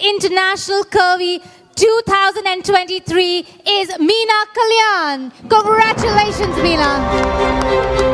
International Curvy 2023 is Mina Kalyan. Congratulations, Mina.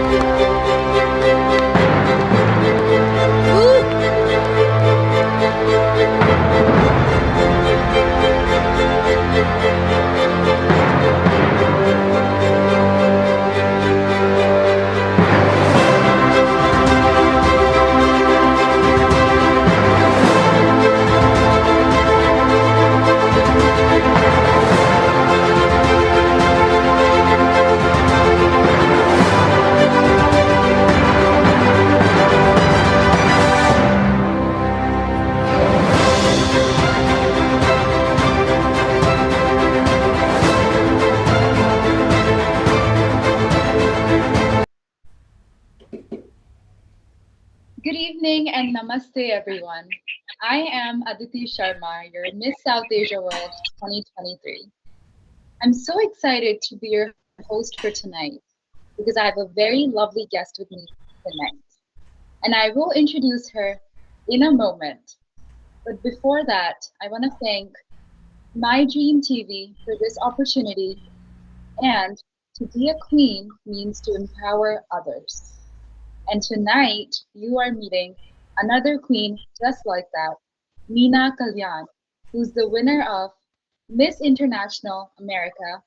Good evening and namaste, everyone. I am Aditi Sharma, your Miss South Asia World 2023. I'm so excited to be your host for tonight because I have a very lovely guest with me tonight. And I will introduce her in a moment. But before that, I want to thank My Dream TV for this opportunity. And to be a queen means to empower others. And tonight, you are meeting another queen just like that, Mina Kalyan, who's the winner of Miss International America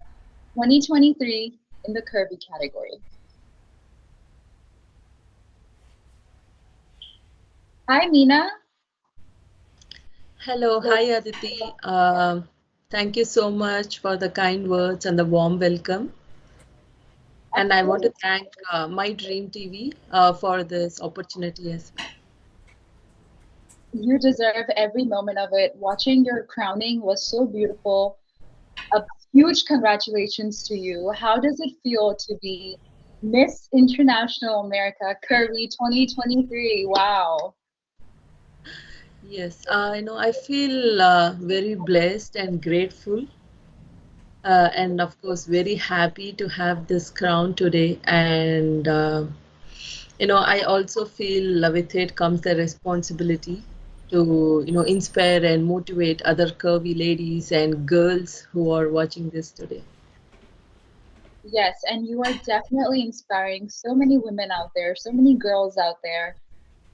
2023 in the Curvy category. Hi, Mina. Hello, hi Aditi. Thank you so much for the kind words and the warm welcome. And I want to thank My Dream TV for this opportunity as well. You deserve every moment of it. Watching your crowning was so beautiful. A huge congratulations to you. How does it feel to be Miss International America Curvy 2023? Wow. Yes, I feel very blessed and grateful, and of course, very happy to have this crown today. And I also feel with it comes the responsibility to, inspire and motivate other curvy ladies and girls who are watching this today. Yes, and you are definitely inspiring so many women out there, so many girls out there.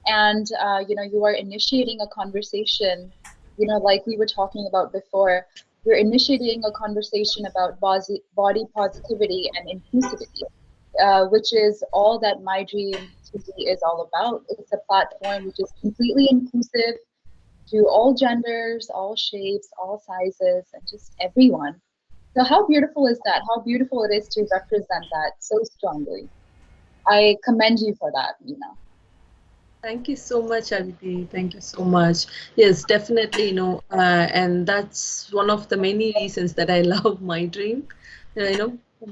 And you are initiating a conversation, like we were talking about before. You're initiating a conversation about body positivity and inclusivity, which is all that My Dream TV is all about. It's a platform which is completely inclusive to all genders, all shapes, all sizes, and just everyone. So how beautiful is that? How beautiful it is to represent that so strongly. I commend you for that, Thank you so much, Aditi. Thank you so much. Yes, definitely, and that's one of the many reasons that I love My Dream,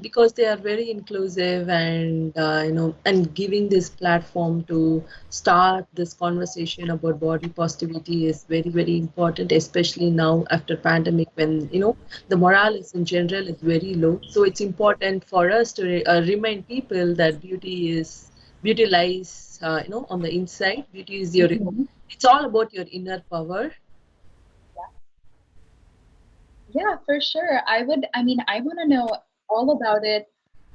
because they are very inclusive and, and giving this platform to start this conversation about body positivity is very, very important, especially now after pandemic when, the morale is in general is very low. So it's important for us to remind people that beauty lies on the inside. Beauty is your it's all about your inner power. Yeah, for sure. I want to know all about it.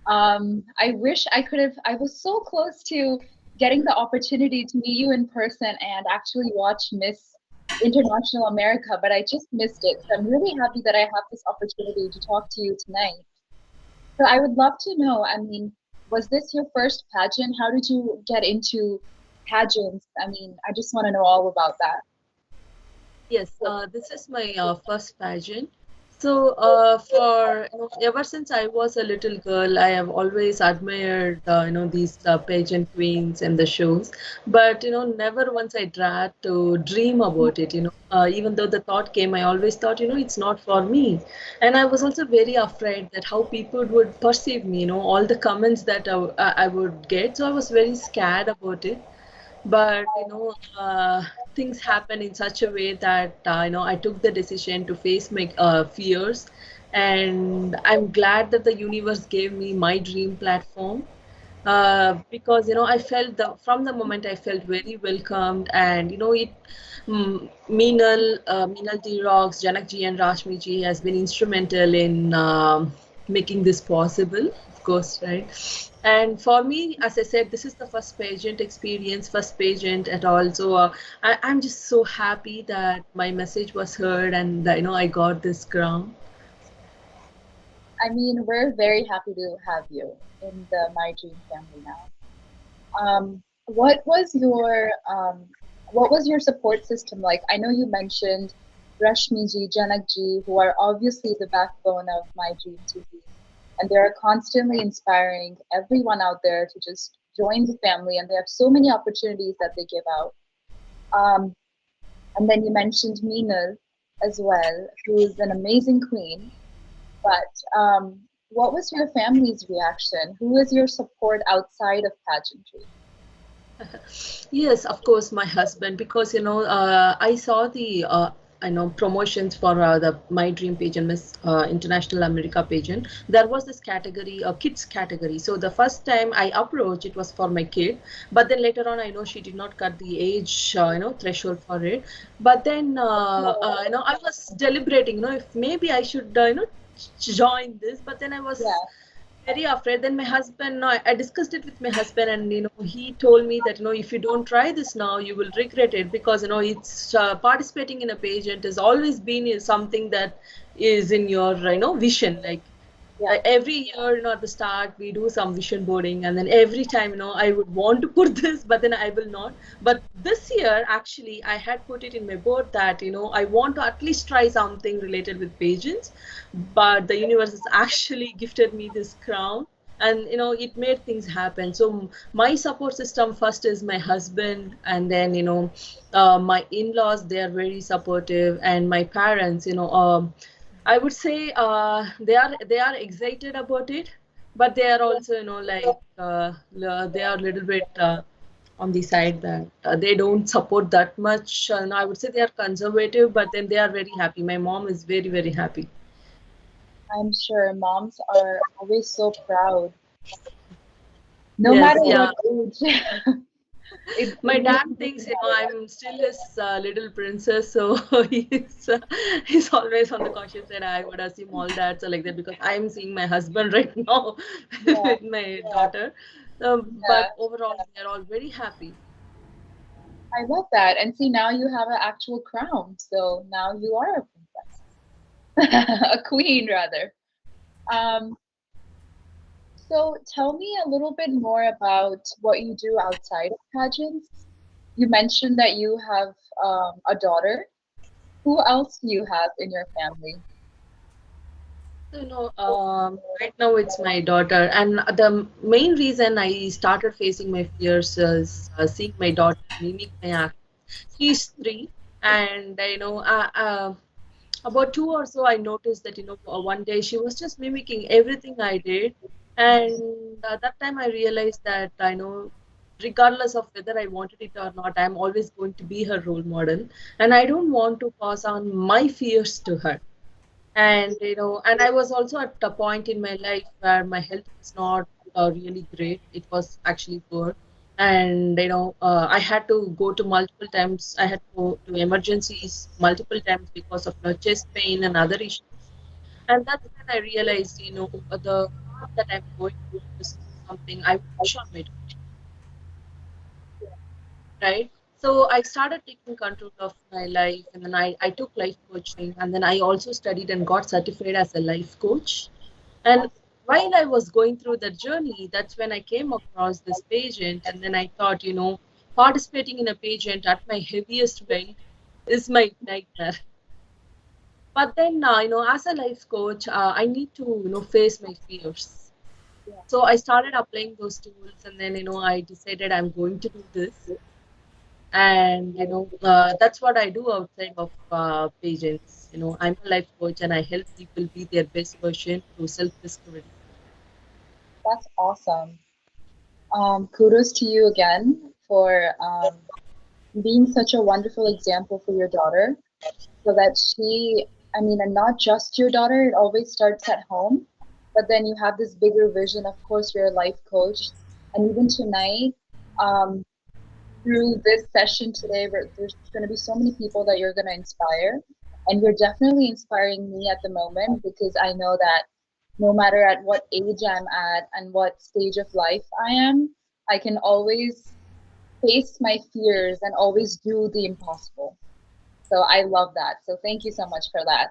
I wish I could have, I was so close to getting the opportunity to meet you in person and actually watch Miss International America, but I just missed it. So I'm really happy that I have this opportunity to talk to you tonight. So I would love to know, was this your first pageant? How did you get into pageants? I just want to know all about that. Yes, this is my first pageant. So, for ever since I was a little girl, I have always admired these pageant queens and the shows. But never once I tried to dream about it. Even though the thought came, I always thought it's not for me. And I was also very afraid that how people would perceive me. All the comments that I would get. So I was very scared about it. But things happen in such a way that I took the decision to face my fears, and I'm glad that the universe gave me My Dream platform. because I felt from the moment I felt very welcomed, and it Meenal D Rocks, Janak ji and Rashmi ji has been instrumental in making this possible, of course, right? And for me, as I said, this is the first pageant experience, first pageant at all. So I'm just so happy that my message was heard, and I got this crown. I mean, we're very happy to have you in the My Dream family now. Um, what was your support system like? I know you mentioned Rashmi ji, Janak ji, who are obviously the backbone of My Dream TV, and they're constantly inspiring everyone out there to just join the family, and they have so many opportunities that they give out. Um, and then you mentioned Mina as well, who's an amazing queen. But what was your family's reaction? Who was your support outside of pageantry? Yes, of course, my husband, because I saw the I know promotions for the My Dream pageant, Miss International America pageant. There was this category, a kids category. So the first time I approached, it was for my kid, but then later on, I know she did not cut the age, threshold for it. But then, I was deliberating, if maybe I should, join this. But then I was Yeah, very afraid. Then my husband, no, I discussed it with my husband, and he told me that if you don't try this now, you will regret it, because it's participating in a pageant has always been something that is in your vision. Like yeah. every year, at the start, we do some vision boarding, and then every time, I would want to put this, but then I will not. But this year, actually, I had put it in my board that, I want to at least try something related with pageants. But the universe has actually gifted me this crown, and, it made things happen. So my support system first is my husband, and then, my in-laws, they are very supportive, and my parents, I would say they are excited about it, but they are also like they are a little bit on the side that they don't support that much. And I would say they are conservative, but then they are very happy. My mom is very, very happy. I'm sure moms are always so proud, no Yes, matter yeah. what age. My It makes dad me thinks proud. I'm still his little princess, so he's always on the cautious side. I would assume all dads are like that, because I'm seeing my husband right now Yeah, with my daughter. But yeah. overall, they're all very happy. I love that. And see, now you have an actual crown, so now you are a princess, a queen rather. Um, so tell me a little bit more about what you do outside of pageants. You mentioned that you have a daughter. Who else do you have in your family? So, right now it's my daughter, and the main reason I started facing my fears is seeing my daughter mimic my act. She's 3, and about 2 or so, I noticed that one day she was just mimicking everything I did, and that time I realized that regardless of whether I wanted it or not, I'm always going to be her role model, and I don't want to pass on my fears to her. And and I was also at a point in my life where my health was not really great. It was actually poor, and I had to go to multiple times. I had to go to emergencies multiple times because of chest pain and other issues. And that's when I realized the path that I'm going through is something I would push on my daughter, right? So I started taking control of my life, and then I took life coaching, and then I also studied and got certified as a life coach. And while I was going through that journey, that's when I came across this pageant. And then I thought, participating in a pageant at my heaviest weight is my nightmare. But then, as a life coach, I need to, face my fears. Yeah, So I started applying those tools, and then, I decided I'm going to do this. And, that's what I do outside of pageants. I'm a life coach, and I help people be their best version through self-discovery. that's awesome. Kudos to you again for being such a wonderful example for your daughter so that I mean, and not just your daughter, it always starts at home, but then you have this bigger vision. Of course, you're a life coach, And even tonight, um, through this session today, there's going to be so many people that you're going to inspire. And you're definitely inspiring me at the moment because I know that no matter at what age I'm at and what stage of life I am, I can always face my fears and always do the impossible. So I love that. So thank you so much for that.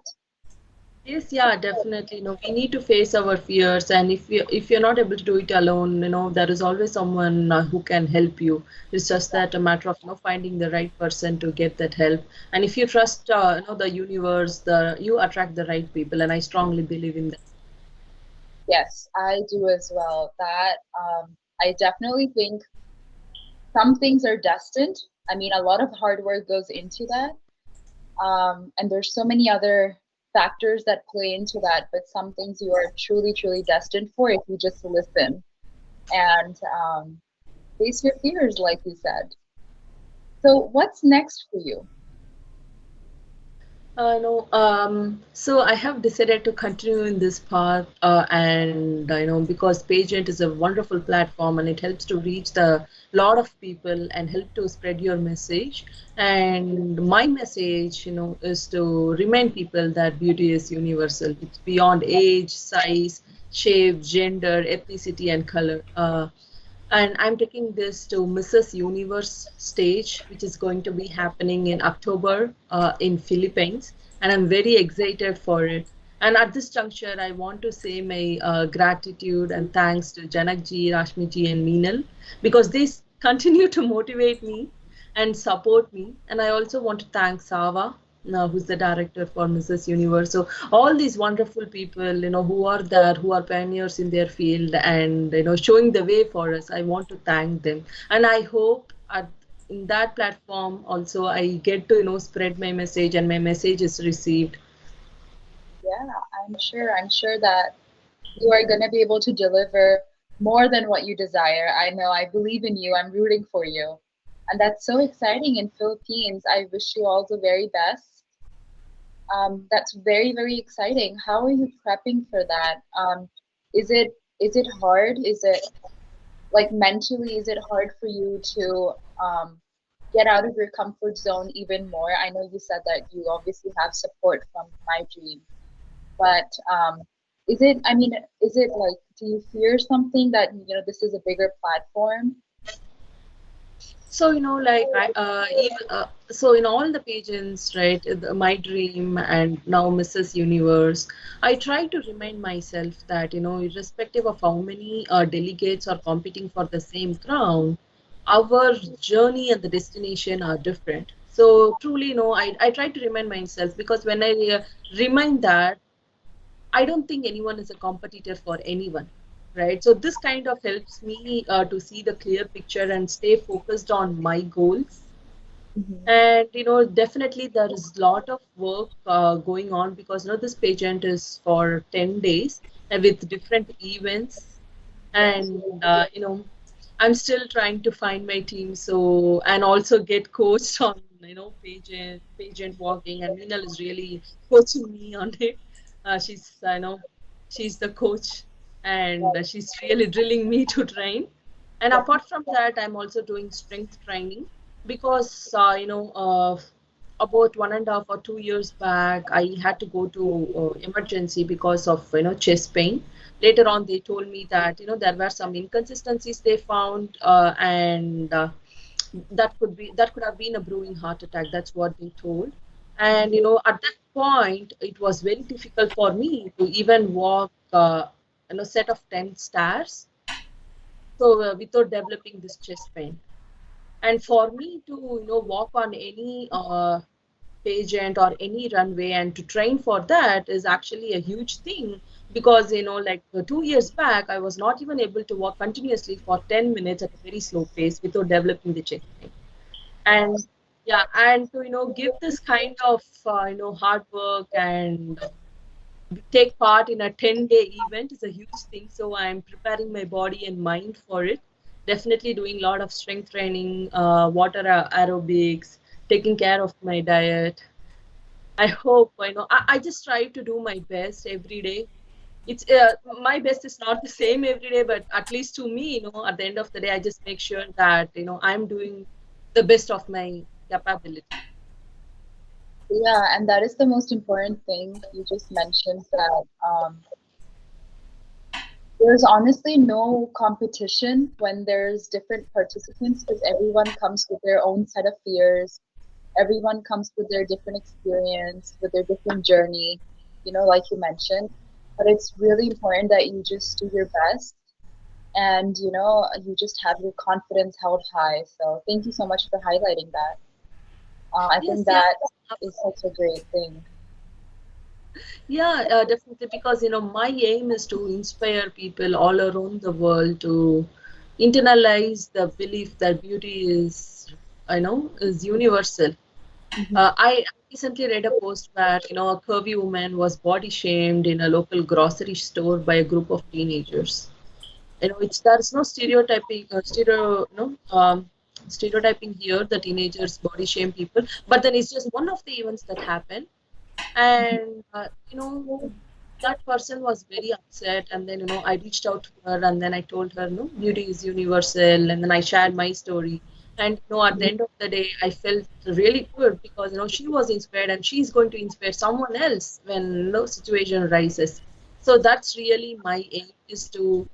Yes, yeah, definitely. We need to face our fears, and if you're not able to do it alone, there is always someone who can help you. It's just that a matter of finding the right person to get that help. And if you trust the universe, the you attract the right people, and I strongly believe in that. Yes, I do as well. That I definitely think some things are destined. I mean, a lot of hard work goes into that. And there's so many other factors that play into that, but some things you are truly, truly destined for if you just listen and face your fears, like you said. So, what's next for you? No, so I have decided to continue in this path, and because Pageant is a wonderful platform and it helps to reach the lot of people and help to spread your message. And my message, is to remind people that beauty is universal. It's beyond age, size, shape, gender, ethnicity, and color. And I'm taking this to Mrs. Universe stage, which is going to be happening in October in Philippines, and I'm very excited for it. And at this juncture, I want to say my gratitude and thanks to Janakji, Rashmiji, and Meenal because they continue to motivate me and support me. And I also want to thank Sava, who's the director for Mrs. Universe. So all these wonderful people, who are there, who are pioneers in their field and showing the way for us. I want to thank them, and I hope in that platform also I get to spread my message and my message is received. Yeah, I'm sure that you are going to be able to deliver more than what you desire. I know, I believe in you. I'm rooting for you. And that's so exciting in Philippines. I wish you all the very best. That's very, very exciting. How are you prepping for that? Is it hard? Is it like mentally, is it hard for you to get out of your comfort zone even more? I know you said that you obviously have support from My Dream, but I mean, is it like, do you fear something that, this is a bigger platform? So like so in all the pageants, right? My Dream and now Mrs. Universe, I try to remind myself that irrespective of how many delegates are competing for the same crown, our journey and the destination are different. So truly, I try to remind myself because when I remind that, I don't think anyone is a competitor for anyone, right? So this kind of helps me to see the clear picture and stay focused on my goals. Hmm. And definitely there is a lot of work going on because this pageant is for 10 days with different events, Yes. and I'm still trying to find my team, so and also get coached on pageant walking, and Minal is really coaching me on it. She's she's the coach, and she's really drilling me to train. And Yes. apart from that, I'm also doing strength training because about 1.5 or 2 years back, I had to go to emergency because of chest pain. Later on, they told me that there were some inconsistencies they found, and that could have been a brewing heart attack. That's what they told. And at that point, it was very difficult for me to even walk set of 10 stairs. So without developing this chest pain, and for me to walk on any pageant or any runway and to train for that is actually a huge thing because like 2 years back I was not even able to walk continuously for 10 minutes at a very slow pace without developing the chest pain. And yeah, and to give this kind of hard work and take part in a 10-day event is a huge thing. So I'm preparing my body and mind for it. Definitely doing a lot of strength training, water aerobics, taking care of my diet. I hope I just try to do my best every day. it's my best is not the same every day, but at least to me, at the end of the day, I just make sure that I'm doing the best of my capability. Yeah, and that is the most important thing. You just mentioned that there's honestly no competition when there's different participants because everyone comes with their own set of fears. Everyone comes with their different experience, with their different journey, like you mentioned. But it's really important that you just do your best and, you just have your confidence held high. So thank you so much for highlighting that. I Yes, think yeah. that is such a great thing. Yeah, definitely. Because my aim is to inspire people all around the world to internalize the belief that beauty is universal. Hmm. I recently read a post where a curvy woman was body shamed in a local grocery store by a group of teenagers. It's there's no stereotyping here. The teenagers body shame people, but then it's just one of the events that happened, and that person was very upset. And then I reached out to her, and then I told her, no, beauty is universal, and then I shared my story. And at the end of the day, I felt really good because she was inspired, and she's going to inspire someone else when no situation arises. So that's really my aim, is to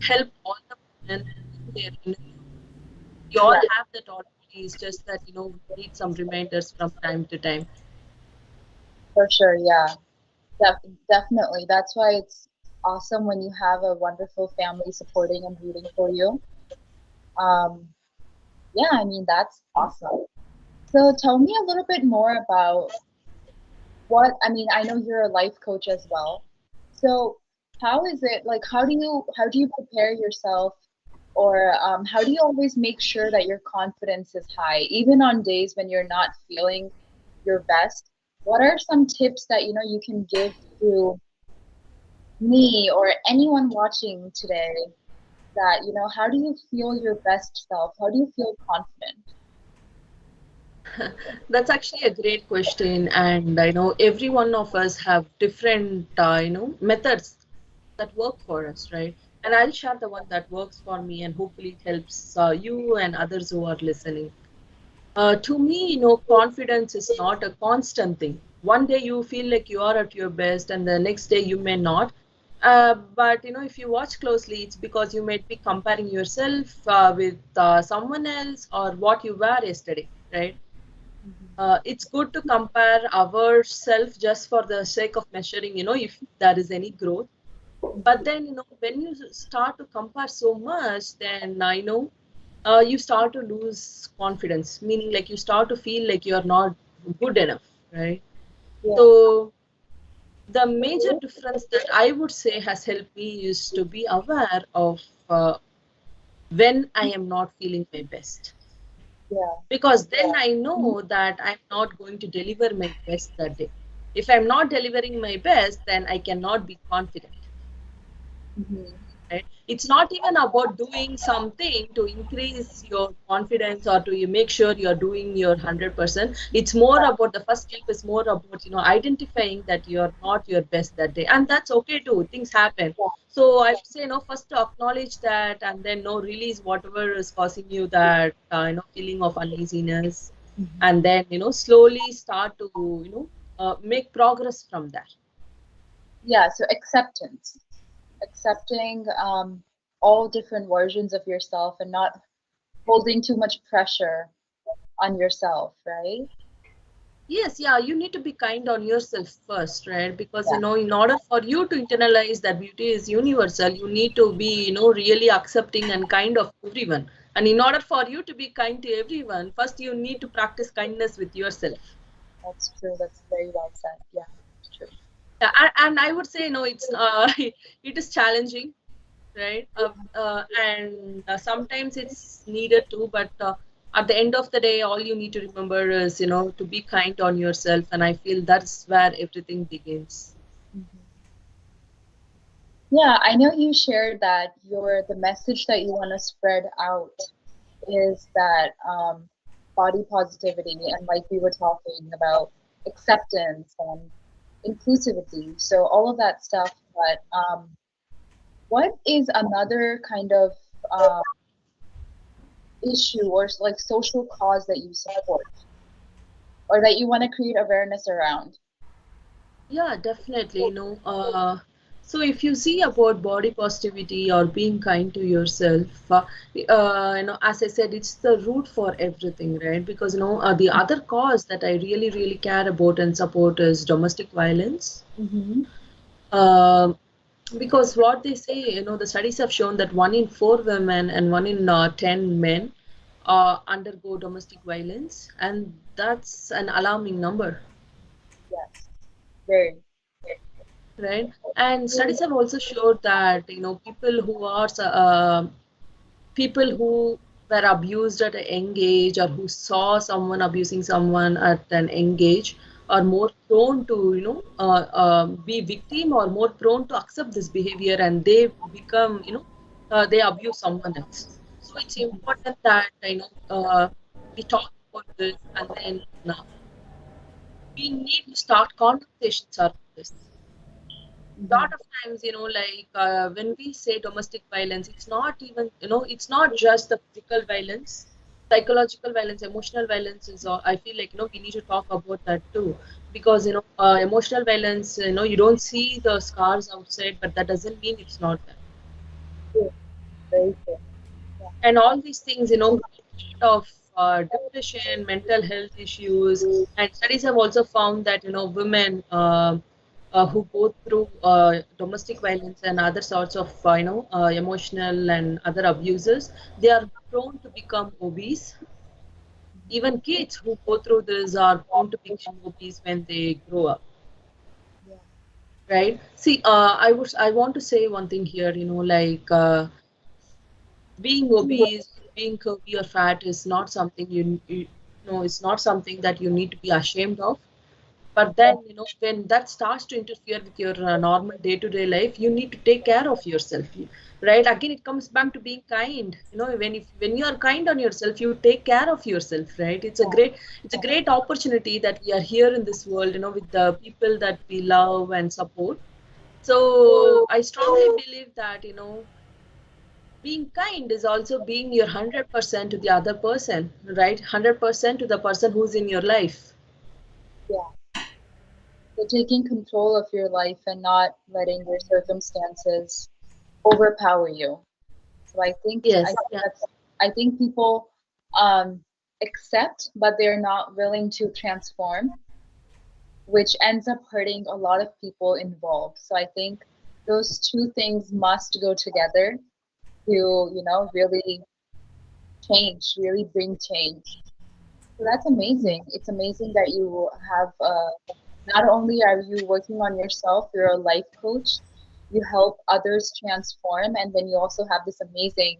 help all the women in their inner youth. We all Yeah, have that already. It's just that we need some reminders from time to time. for sure. Yeah, definitely. That's why it's awesome when you have a wonderful family supporting and rooting for you. Um, yeah, I mean, that's awesome. So tell me a little bit more about I mean, I know you're a life coach as well. So how is it like how do you prepare yourself or how do you always make sure that your confidence is high even on days when you're not feeling your best? What are some tips that you can give to me or anyone watching today that how do you feel your best self? How do you feel confident? That's actually a great question, and I know every one of us have different, methods that work for us, right? And I'll share the one that works for me, and hopefully it helps you and others who are listening. To me, confidence is not a constant thing. One day you feel like you are at your best, and the next day you may not. But if you watch closely, it's because you might be comparing yourself with someone else or what you were yesterday, right? It's good to compare ourselves just for the sake of measuring, if there is any growth. But then, when you start to compare so much, then you start to lose confidence, meaning like you start to feel like you're not good enough, right? Yeah. So the major difference that I would say has helped me is to be aware of when I am not feeling my best, Yeah. because then I know that I'm not going to deliver my best that day. If I'm not delivering my best, then I cannot be confident. Hmm. Right? It's not even about doing something to increase your confidence or to you make sure you're doing your 100%. It's more about, the first step is more about identifying that you're not your best that day, and that's okay too. Things happen. So I would say first to acknowledge that, and then release whatever is causing you that feeling of uneasiness, Hmm. and then slowly start to make progress from there. Yeah, so accepting all different versions of yourself and not holding too much pressure on yourself, right? Yes, yeah, you need to be kind on yourself first, right? Because, Yeah, in order for you to internalize that beauty is universal, you need to be, really accepting and kind of everyone. And in order for you to be kind to everyone, first you need to practice kindness with yourself. that's true. That's very well said. Yeah, it's true. Yeah, and I would say, it's it is challenging, right? And sometimes it's needed too, but at the end of the day, all you need to remember is, to be kind on yourself. And I feel that's where everything begins. Hmm. Yeah, I know you shared that the message that you want to spread out is that body positivity and like we were talking about acceptance and inclusivity. So all of that stuff but what is another kind of uh, issue or like social cause that you support or that you want to create awareness around? Yeah, definitely. So if you see about body positivity or being kind to yourself, as I said, it's the root for everything, right? Because the other cause that I really, really care about and support is domestic violence. Mm-hmm. Um because what they say, the studies have shown that 1 in 4 women and 1 in 10 men undergo domestic violence, and that's an alarming number. Yes, very. Right? And studies have also showed that people who were abused at a young age or who saw someone abusing someone at an young age are more prone to be victim or more prone to accept this behavior, and they become they abuse someone else. So it's important that we talk about this, and then we need to start conversations around this. Mm-hmm. Lot of times, when we say domestic violence, it's not even, it's not just the physical violence, psychological violence, emotional violence is all. I feel like, we need to talk about that too. Because, emotional violence, you don't see the scars outside, but that doesn't mean it's not there. True. Very true. And all these things, of depression, mental health issues, and studies have also found that women who go through domestic violence and other sorts of emotional and other abuses, they are prone to become obese. Even kids who go through this are prone to become obese when they grow up. Yeah. Right? See, I want to say one thing here. Being obese, being curvy or fat is not something it's not something that you need to be ashamed of. But then, when that starts to interfere with your normal day-to-day life, you need to take care of yourself, right? Again, it comes back to being kind. When you are kind on yourself, you take care of yourself, right? It's a great opportunity that we are here in this world, with the people that we love and support. So I strongly believe that, being kind is also being your 100% to the other person, right? 100% to the person who's in your life. Yeah. So taking control of your life and not letting your circumstances overpower you. So I Yes, think yeah. that's I think people um, accept, but they're not willing to transform, which ends up hurting a lot of people involved. So I think those two things must go together to, really change, really bring change. So that's amazing. It's amazing that you have, not only are you working on yourself, you're a life coach, you help others transform, and then you also have this amazing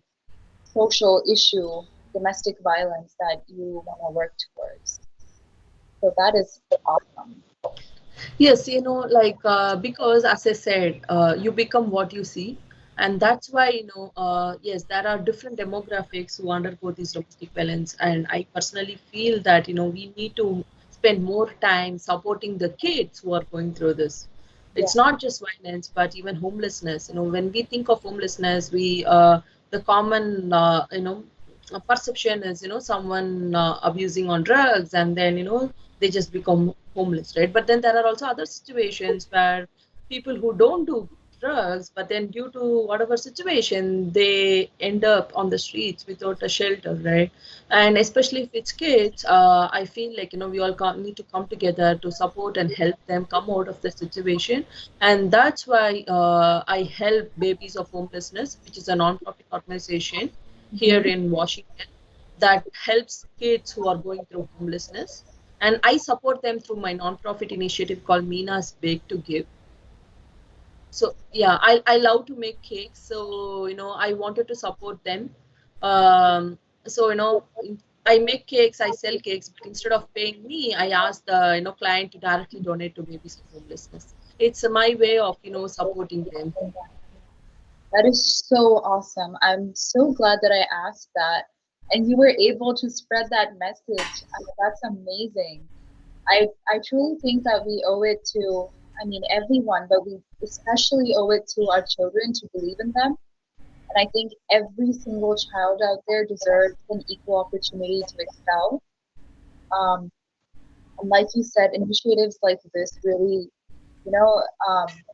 social issue, domestic violence, that you want to work towards. So that is awesome. Yes, because as I said, you become what you see. And that's why, yes, there are different demographics who undergo these domestic violence. And I personally feel that, we need to spend more time supporting the kids who are going through this. Yeah, It's not just violence, but even homelessness. When we think of homelessness, the common, perception is, someone abusing on drugs, and then, they just become homeless, right? But then there are also other situations where people who don't do drugs, but then due to whatever situation, they end up on the streets without a shelter, right? And especially if it's kids, I feel like, we all need to come together to support and help them come out of the situation. And that's why I help Babies of Homelessness, which is a non-profit organization here hmm, in Washington that helps kids who are going through homelessness. And I support them through my nonprofit initiative called Mina's Bake to Give. So yeah, I love to make cakes. So I wanted to support them. Um, so I make cakes, I sell cakes, but instead of paying me, I ask the client to directly donate to Babies of Homelessness. It's my way of supporting them. that is so awesome. I'm so glad that I asked that, and you were able to spread that message. That's amazing. I truly think that we owe it to, I mean, everyone, but we especially owe it to our children to believe in them. And I think every single child out there deserves an equal opportunity to excel. Um, and like you said, initiatives like this really, you know,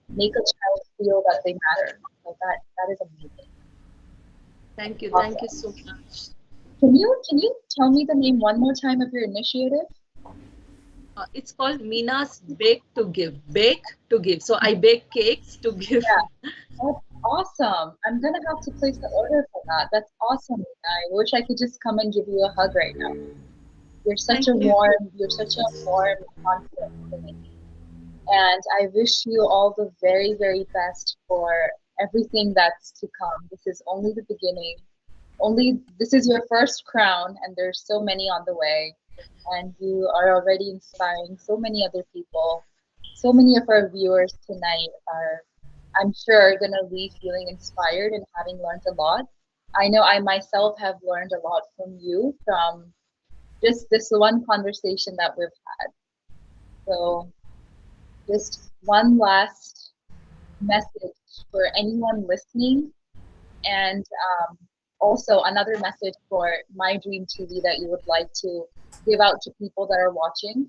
make a child feel that they matter. So that is amazing. Thank you. Awesome. Thank you so much. Can you tell me the name one more time of your initiative? It's called Mina's Bake to Give. Bake to give. So I bake cakes to give. Yeah, that's awesome. I'm gonna have to place the order for that. That's awesome. I wish I could just come and give you a hug right now. Thank you. You're such a warm, confident woman. And I wish you all the very, very best for everything that's to come. This is only the beginning. This is your first crown, and there's so many on the way. And you are already inspiring so many other people. So many of our viewers tonight are, I'm sure, going to leave feeling inspired and having learned a lot. I know I myself have learned a lot from you, from just this one conversation that we've had. So, just one last message for anyone listening, and also another message for My Dream TV that you would like to give out to people that are watching.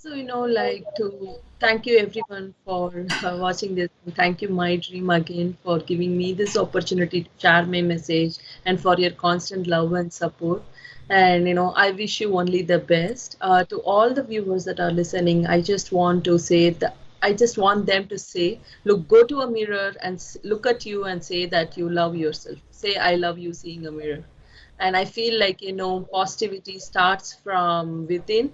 So, like to thank you everyone for watching this. And thank you, My Dream, again for giving me this opportunity to share my message and for your constant love and support. And, I wish you only the best. To all the viewers that are listening, I just want to say that I just want them to say, look, go to a mirror and look at you and say that you love yourself. Say, I love you, seeing a mirror. And I feel like, positivity starts from within,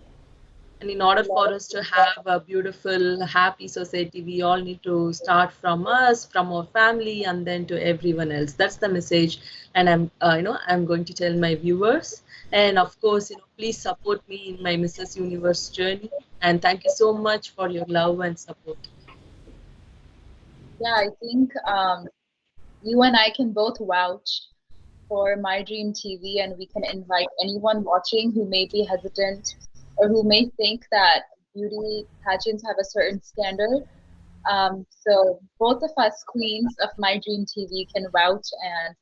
and in order for us to have a beautiful, happy society, we all need to start from us, from our family, and then to everyone else. That's the message. And I'm going to tell my viewers. And of course, please support me in my Mrs. Universe journey. And thank you so much for your love and support. Yeah, I think you and I can both vouch for My Dream TV, and we can invite anyone watching who may be hesitant or who may think that beauty pageants have a certain standard. So both of us queens of My Dream TV can vouch and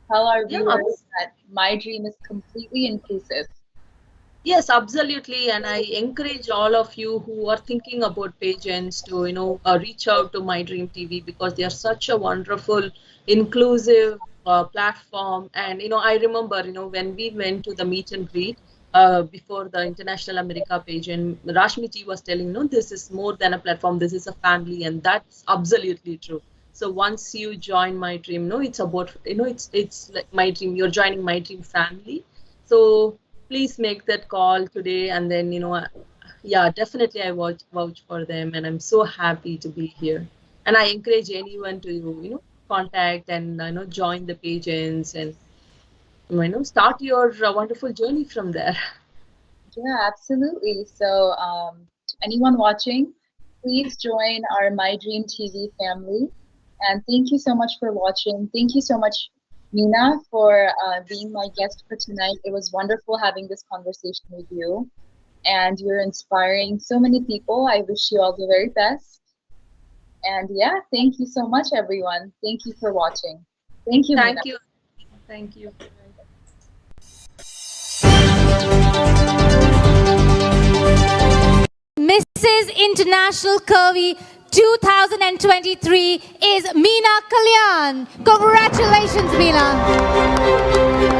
tell our Yeah, viewers that My Dream is completely inclusive. yes, absolutely. And I encourage all of you who are thinking about pageants to, reach out to My Dream TV because they are such a wonderful, inclusive platform. And, I remember, when we went to the meet and greet before the International America pageant, Rashmi Ji was telling, this is more than a platform, this is a family. And that's absolutely true. So once you join My Dream, it's about, it's like My Dream, you're joining My Dream family. So please make that call today, and then yeah, definitely I vouch for them, and I'm so happy to be here. And I encourage anyone to contact and join the pageants and start your wonderful journey from there. Yeah, absolutely. So, to anyone watching, please join our My Dream TV family. And thank you so much for watching. Thank you so much, Mina, for being my guest for tonight. It was wonderful having this conversation with you. And you're inspiring so many people. I wish you all the very best. And yeah, thank you so much, everyone. Thank you for watching. Thank you, Mina. Thank you. Thank you. Mrs. International Curvy 2023 is Mina Kalyan. Congratulations, Mina.